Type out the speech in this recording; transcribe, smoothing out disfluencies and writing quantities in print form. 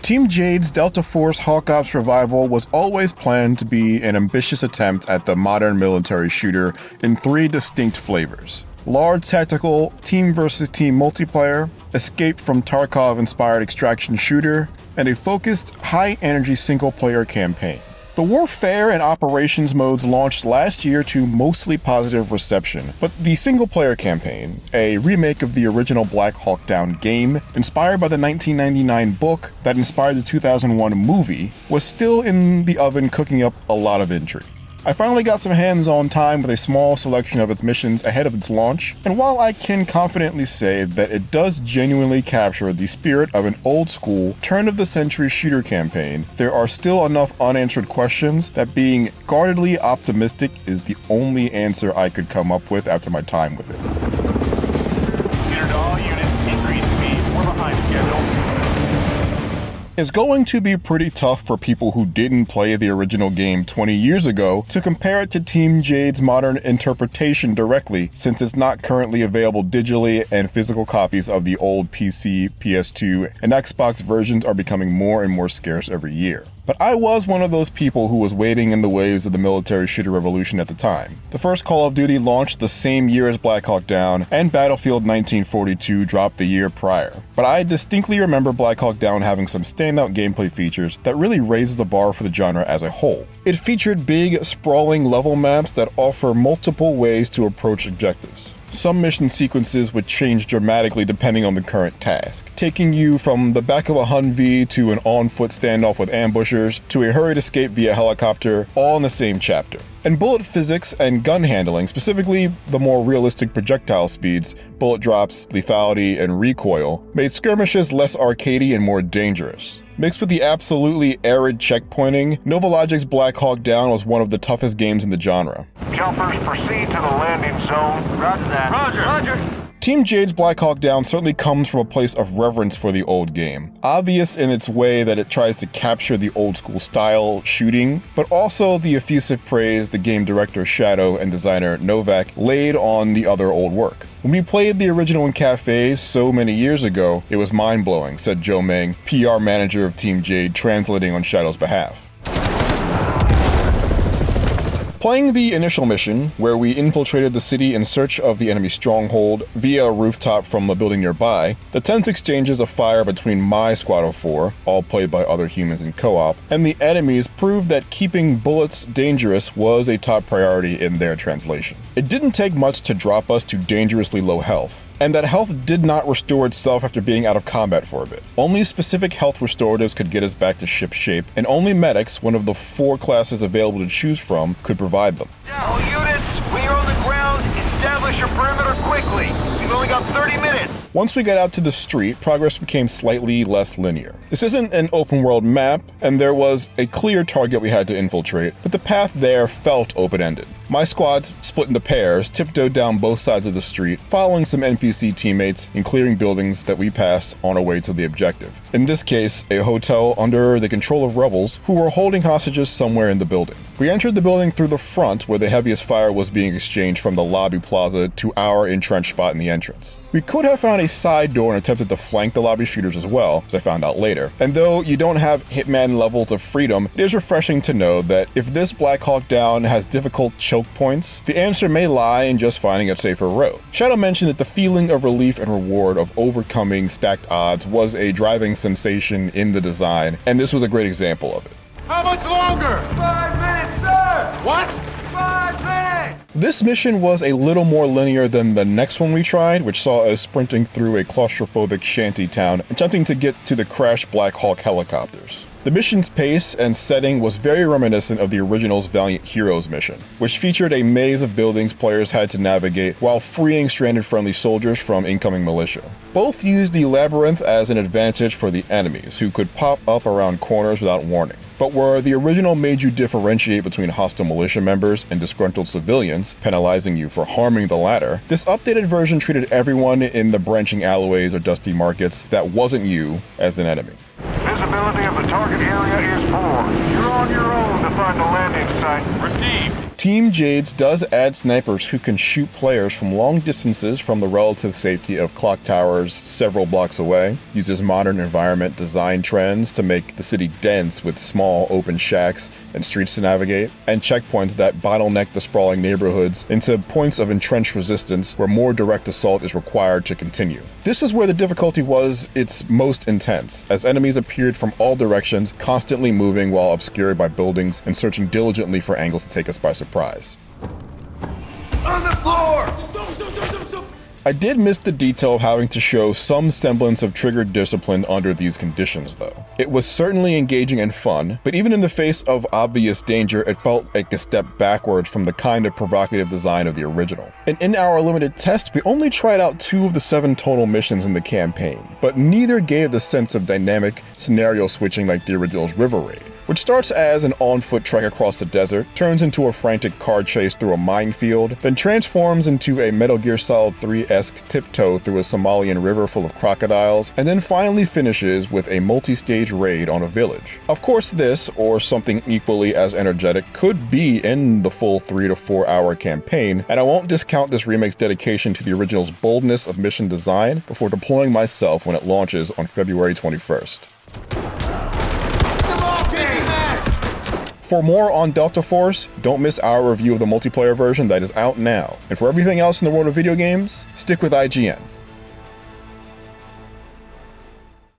Team Jade's Delta Force Hawk Ops revival was always planned to be an ambitious attempt at the modern military shooter in 3 distinct flavors: large tactical team versus team multiplayer, escape from Tarkov-inspired extraction shooter, and a focused, high-energy single-player campaign. The Warfare and Operations modes launched last year to mostly positive reception, but the single-player campaign, a remake of the original Black Hawk Down game, inspired by the 1999 book that inspired the 2001 movie, was still in the oven cooking up a lot of intrigue. I finally got some hands-on time with a small selection of its missions ahead of its launch, and while I can confidently say that it does genuinely capture the spirit of an old-school, turn-of-the-century shooter campaign, there are still enough unanswered questions that being guardedly optimistic is the only answer I could come up with after my time with it. Computer to all units, increase speed, we're behind schedule. It's going to be pretty tough for people who didn't play the original game 20 years ago to compare it to Team Jade's modern interpretation directly, since it's not currently available digitally and physical copies of the old PC, PS2, and Xbox versions are becoming more and more scarce every year. But I was one of those people who was wading in the waves of the military shooter revolution at the time. The first Call of Duty launched the same year as Black Hawk Down, and Battlefield 1942 dropped the year prior. But I distinctly remember Black Hawk Down having some standout gameplay features that really raised the bar for the genre as a whole. It featured big, sprawling level maps that offer multiple ways to approach objectives. Some mission sequences would change dramatically depending on the current task, taking you from the back of a Humvee to an on-foot standoff with ambushers to a hurried escape via helicopter, all in the same chapter. And bullet physics and gun handling, specifically the more realistic projectile speeds, bullet drops, lethality, and recoil, made skirmishes less arcadey and more dangerous. Mixed with the absolutely arid checkpointing, Novologic's Black Hawk Down was one of the toughest games in the genre. Jumpers, proceed to the landing zone. Roger that. Roger. Team Jade's Black Hawk Down certainly comes from a place of reverence for the old game. Obvious in its way that it tries to capture the old school style shooting, but also the effusive praise the game director Shadow and designer Novak laid on the other old work. When we played the original in cafes so many years ago, it was mind-blowing, said Joe Meng, PR manager of Team Jade, translating on Shadow's behalf. Playing the initial mission, where we infiltrated the city in search of the enemy stronghold via a rooftop from a building nearby, the tense exchanges of fire between my squad of 4, all played by other humans in co-op, and the enemies proved that keeping bullets dangerous was a top priority in their translation. It didn't take much to drop us to dangerously low health, and that health did not restore itself after being out of combat for a bit. Only specific health restoratives could get us back to ship shape, and only medics, one of the 4 classes available to choose from, could provide them. All units, when you're on the ground, establish your perimeter quickly. We've only got 30 minutes. Once we got out to the street, progress became slightly less linear. This isn't an open world map, and there was a clear target we had to infiltrate, but the path there felt open-ended. My squad, split into pairs, tiptoed down both sides of the street, following some NPC teammates and clearing buildings that we passed on our way to the objective. In this case, a hotel under the control of rebels who were holding hostages somewhere in the building. We entered the building through the front, where the heaviest fire was being exchanged from the lobby plaza to our entrenched spot in the entrance. We could have found a side door and attempted to flank the lobby shooters as well, as I found out later. And though you don't have Hitman levels of freedom, it is refreshing to know that if this Black Hawk Down has difficult choke points, the answer may lie in just finding a safer road. Shadow mentioned that the feeling of relief and reward of overcoming stacked odds was a driving sensation in the design, and this was a great example of it. How much longer? 5 minutes, sir! What? 5 minutes! This mission was a little more linear than the next one we tried, which saw us sprinting through a claustrophobic shanty town, attempting to get to the crashed Black Hawk helicopters. The mission's pace and setting was very reminiscent of the original's Valiant Heroes mission, which featured a maze of buildings players had to navigate while freeing stranded friendly soldiers from incoming militia. Both used the labyrinth as an advantage for the enemies, who could pop up around corners without warning. But where the original made you differentiate between hostile militia members and disgruntled civilians, penalizing you for harming the latter, this updated version treated everyone in the branching alleyways or dusty markets that wasn't you as an enemy. Visible Visibility of the target area is poor. You're on your own to find the landing site. Received. Team Jades does add snipers who can shoot players from long distances from the relative safety of clock towers several blocks away, uses modern environment design trends to make the city dense with small open shacks and streets to navigate, and checkpoints that bottleneck the sprawling neighborhoods into points of entrenched resistance where more direct assault is required to continue. This is where the difficulty was its most intense, as enemies appeared from all directions, constantly moving while obscured by buildings and searching diligently for angles to take us by surprise. On the floor! I did miss the detail of having to show some semblance of triggered discipline under these conditions though. It was certainly engaging and fun, but even in the face of obvious danger, it felt like a step backwards from the kind of provocative design of the original. And in our limited test, we only tried out 2 of the 7 total missions in the campaign, but neither gave the sense of dynamic scenario switching like the original's River Raid, which starts as an on-foot trek across the desert, turns into a frantic car chase through a minefield, then transforms into a Metal Gear Solid 3-esque tiptoe through a Somalian river full of crocodiles, and then finally finishes with a multi-stage raid on a village. Of course this, or something equally as energetic, could be in the full 3 to 4 hour campaign, and I won't discount this remake's dedication to the original's boldness of mission design before deploying myself when it launches on February 21st. For more on Delta Force, don't miss our review of the multiplayer version that is out now. And for everything else in the world of video games, stick with IGN.